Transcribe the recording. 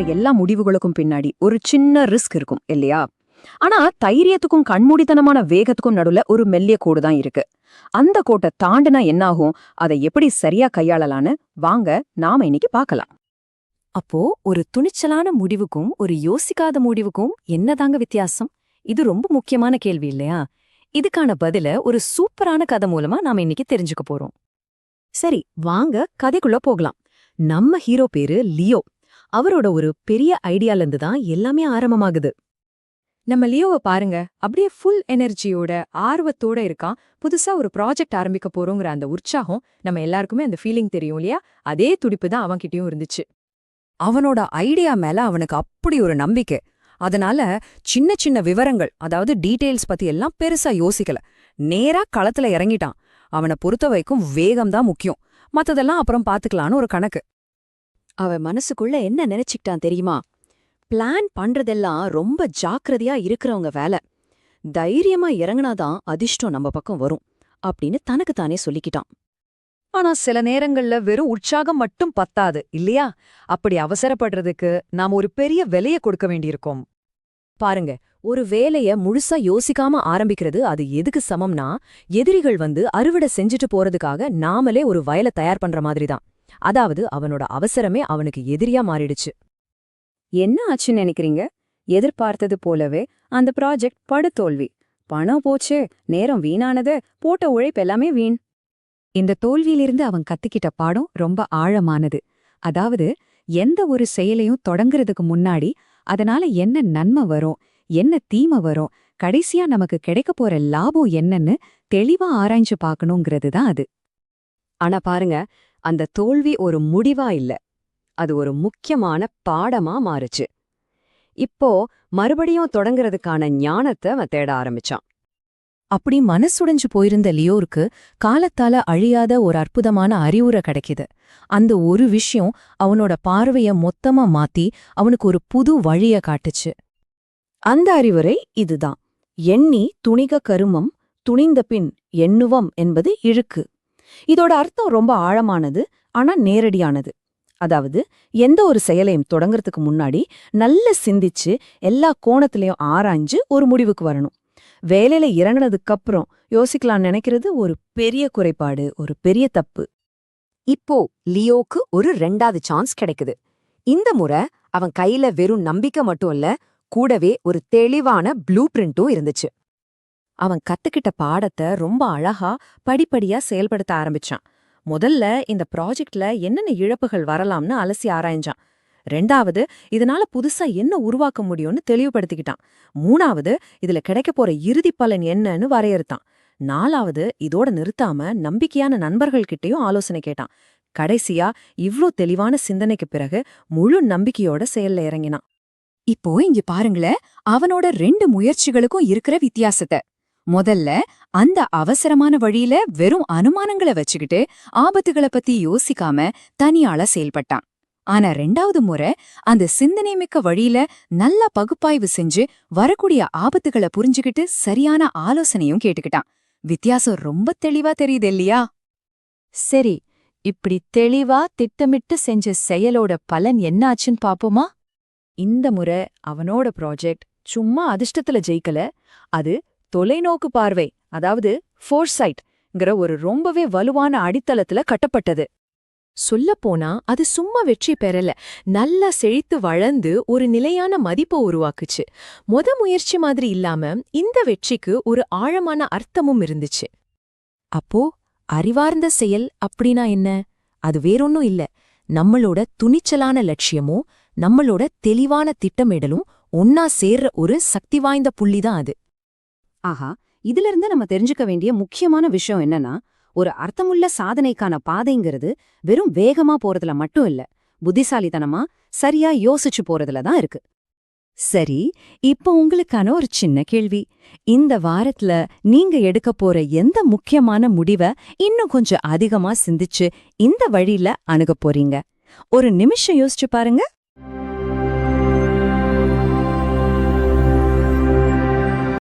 எல்லா முடிவுகளுக்கும் பின்னாடி ஒரு சின்ன ரிஸ்க் இருக்கும் இல்லையா? ஆனா தைரியத்துக்கும் கண்மூடித்தனமான வேகத்துக்கும் நடுவுல ஒரு மெல்லிய கோடு தான் இருக்கு. அந்த கோட்டை தாண்டுனா என்னாகும், அதை எப்படி சரியா கையாளலான்னு வாங்க நாம இன்னைக்கு பார்க்கலாம். அப்போ ஒரு துணிச்சலான முடிவுக்கும் ஒரு யோசிக்காத முடிவுக்கும் என்னதாங்க வித்தியாசம்? இது ரொம்ப முக்கியமான கேள்வி இல்லையா? இதுக்கான பதில ஒரு சூப்பரான கதை மூலமா நாம இன்னைக்கு தெரிஞ்சுக்க போறோம். சரி, வாங்க கதைக்குள்ள போகலாம். நம்ம ஹீரோ பேரு லியோ. அவரோட ஒரு பெரிய ஐடியால இருந்து தான் எல்லாமே ஆரம்பமாகுது. நம்ம லியோவை பாருங்க, அப்படியே ஃபுல் எனர்ஜியோட ஆர்வத்தோட இருக்கான். புதுசா ஒரு ப்ராஜெக்ட் ஆரம்பிக்க போறோங்கிற அந்த உற்சாகம், நம்ம எல்லாருக்குமே அந்த ஃபீலிங் தெரியும் இல்லையா? அதே துடிப்பு தான் அவன்கிட்டயும் இருந்துச்சு. அவனோட ஐடியா மேல அவனுக்கு அப்படி ஒரு நம்பிக்கை. அதனால சின்ன சின்ன விவரங்கள், அதாவது டீடைல்ஸ் பத்தி எல்லாம் பெருசா யோசிக்கல. நேரா களத்துல இறங்கிட்டான். அவனை பொறுத்த வரைக்கும் வேகம்தான் முக்கியம், மத்ததெல்லாம் அப்புறம் பாத்துக்கலான்னு ஒரு கணக்கு. அவன் மனசுக்குள்ள என்ன நினைச்சுக்கிட்டான் தெரியுமா? பிளான் பண்றதெல்லாம் ரொம்ப ஜாக்கிரதையா இருக்கிறவங்க வேலை. தைரியமா இறங்குனாதான் அதிர்ஷ்டம் நம்ம பக்கம் வரும் அப்படின்னு தனக்கு தானே சொல்லிக்கிட்டான். ஆனா சில நேரங்கள்ல வெறும் உற்சாகம் மட்டும் பத்தாது இல்லையா? அப்படி அவசரப்படுறதுக்கு நாம ஒரு பெரிய விலைய கொடுக்க வேண்டியிருக்கோம். பாருங்க, ஒரு வேலைய முழுசா யோசிக்காம ஆரம்பிக்கிறது அது எதுக்கு சமம்னா, எதிரிகள் வந்து அறுவடை செஞ்சுட்டு போறதுக்காக நாமளே ஒரு வயலை தயார் பண்ற மாதிரிதான். அதாவது அவனோட அவசரமே அவனுக்கு எதிரியா மாறிடுச்சு. என்ன ஆச்சுன்னு நினைக்கிறீங்க? எதிர்பார்த்தது போலவே அந்த ப்ராஜெக்ட் படுதோல்வி. பணம் போச்சு, நேரம் வீணானது, போட்ட உழைப்பு எல்லாமே வீண். இந்த தோல்வியிலிருந்து அவன் கத்துக்கிட்ட பாடம் ரொம்ப ஆழமானது. அதாவது எந்த ஒரு செயலையும் தொடங்குறதுக்கு முன்னாடி அதனால என்ன நன்மை வரும், என்ன தீமை வரும், கடைசியா நமக்கு கிடைக்க போற லாபம் என்னன்னு தெளிவா ஆராய்ஞ்சு பார்க்கணுங்கிறது தான் அது. ஆனா பாருங்க, அந்த தோல்வி ஒரு முடிவா இல்ல, அது ஒரு முக்கியமான பாடமா மாறுச்சு. இப்போ மறுபடியும் தொடங்குறதுக்கான ஞானத்தை அவன் தேட ஆரம்பிச்சான். அப்படி மனசுடைஞ்சு போயிருந்த லியோருக்கு காலத்தால அழியாத ஒரு அற்புதமான அறிவுரை கிடைக்குது. அந்த ஒரு விஷயம் அவனோட பார்வைய மொத்தமா மாத்தி அவனுக்கு ஒரு புது வழிய காட்டுச்சு. அந்த அறிவுரை இதுதான்: எண்ணி துணிக கருமம், துணிந்த பின் எண்ணுவம் என்பது இழுக்கு. இதோட அர்த்தம் ரொம்ப ஆழமானது, ஆனா நேரடியானது. அதாவது எந்த ஒரு செயலையும் தொடங்கறதுக்கு முன்னாடி நல்ல சிந்திச்சு எல்லா கோணத்திலையும் ஆராய்ஞ்சு ஒரு முடிவுக்கு வரணும். வேலையில இறங்கினதுக்கப்புறம் யோசிக்கலாம்னு நினைக்கிறது ஒரு பெரிய குறைபாடு, ஒரு பெரிய தப்பு. இப்போ லியோக்கு ஒரு 2வது சான்ஸ் கிடைக்குது. இந்த முறை அவன் கையில வெறும் நம்பிக்கை மட்டும் இல்ல, கூடவே ஒரு தெளிவான ப்ளூ பிரிண்டும் இருந்துச்சு. அவன் கத்துக்கிட்ட பாடத்தை ரொம்ப அழகா படிப்படியா செயல்படுத்த ஆரம்பிச்சான். முதல்ல இந்த ப்ராஜெக்ட்ல என்னென்ன இழப்புகள் வரலாம்னு அலசி ஆராய்ஞ்சான். 2வது, இதனால புதுசா என்ன உருவாக்க முடியும்னு தெளிவுபடுத்திக்கிட்டான். 3வது, இதுல கிடைக்க போற இறுதி பலன் என்னன்னு வரையறுத்தான். 4வது, இதோட நிறுத்தாம நம்பிக்கையான நண்பர்கள்கிட்டயும் ஆலோசனை கேட்டான். கடைசியா இவ்ளோ தெளிவான சிந்தனைக்கு பிறகு முழு நம்பிக்கையோட செயல்ல இறங்கினான். இப்போ இங்க பாருங்களேன், அவனோட 2 முயற்சிகளுக்கும் இருக்கிற வித்தியாசத்தை. முதல்ல அந்த அவசரமான வழியில வெறும் அனுமானங்களை வச்சுக்கிட்டு ஆபத்துகளை பத்தி யோசிக்காம தனியாள செயல்பட்டான். ஆனா 2வது முறை அந்த சிந்தனைமிக்க வழியில நல்லா பகுப்பாய்வு செஞ்சு வரக்கூடிய ஆபத்துகளை புரிஞ்சுக்கிட்டு சரியான ஆலோசனையும் கேட்டுக்கிட்டான். வித்தியாசம் ரொம்ப தெளிவா தெரியுது இல்லையா? சரி, இப்படி தெளிவா திட்டமிட்டு செஞ்ச செயலோட பலன் என்னாச்சுன்னு பாப்போமா? இந்த முறை அவனோட ப்ராஜெக்ட் சும்மா அதிர்ஷ்டத்துல ஜெயிக்கல, அது தொலைநோக்கு பார்வை, அதாவது ஃபோர்சைட்ங்கிற ஒரு ரொம்பவே வலுவான அடித்தளத்துல கட்டப்பட்டது. சொல்லப்போனா அது சும்மா வெற்றி பெறல, நல்லா செழித்து வளர்ந்து ஒரு நிலையான மதிப்பை உருவாக்குச்சு. முயற்சி மாதிரி இல்லாம இந்த வெற்றிக்கு ஒரு ஆழமான அர்த்தமும் இருந்துச்சு. அப்போ அறிவார்ந்த செயல் அப்படின்னா என்ன? அது வேறொன்னும் இல்ல, நம்மளோட துணிச்சலான லட்சியமும் நம்மளோட தெளிவான திட்டமிடலும் ஒன்னா சேர்ற ஒரு சக்தி வாய்ந்த புள்ளிதான் அது. ஆஹா, இதுல இருந்து நம்ம தெரிஞ்சுக்க வேண்டிய முக்கியமான விஷயம் என்னன்னா, ஒரு அர்த்தமுள்ள சாதனைக்கான பாதைங்கிறது வெறும் வேகமா போறதுல மட்டும் இல்ல, புத்திசாலித்தனமா சரியா யோசிச்சு போறதுல தான் இருக்கு. சரி, இப்போ உங்களுக்கான ஒரு சின்ன கேள்வி. இந்த வாரத்துல நீங்க எடுக்க போற எந்த முக்கியமான முடிவை இன்னும் கொஞ்சம் அதிகமா சிந்திச்சு இந்த வழியில அணுகப் போறீங்க? ஒரு நிமிஷம் யோசிச்சு பாருங்க.